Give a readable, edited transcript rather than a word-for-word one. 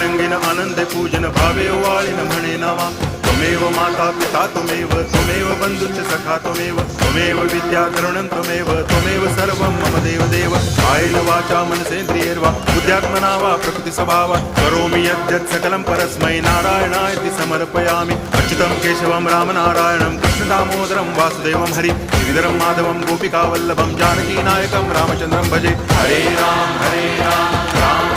रंगीन आनंदे पूजन भावे वाळीन म्हणे नावा त्वमेव माता पिता त्वमेव बंधुश्च सखा त्वमेव विद्या तरुणं त्वमेव सर्वं मम देव कायेन वाचा मनसेन्द्रियैर्वा बुद्ध्यात्मना वा प्रकृति स्वभावात् करोमि यद्यत् सकलं परस्मै नारायणायति समर्पयामि अच्युतं केशवं रामनारायणं कृष्णदामोदरं वासुदेवं हरि गिरिधरं माधवं गोपिकावल्लभं जानकीनायकं रामचन्द्रं भजे हरे राम राम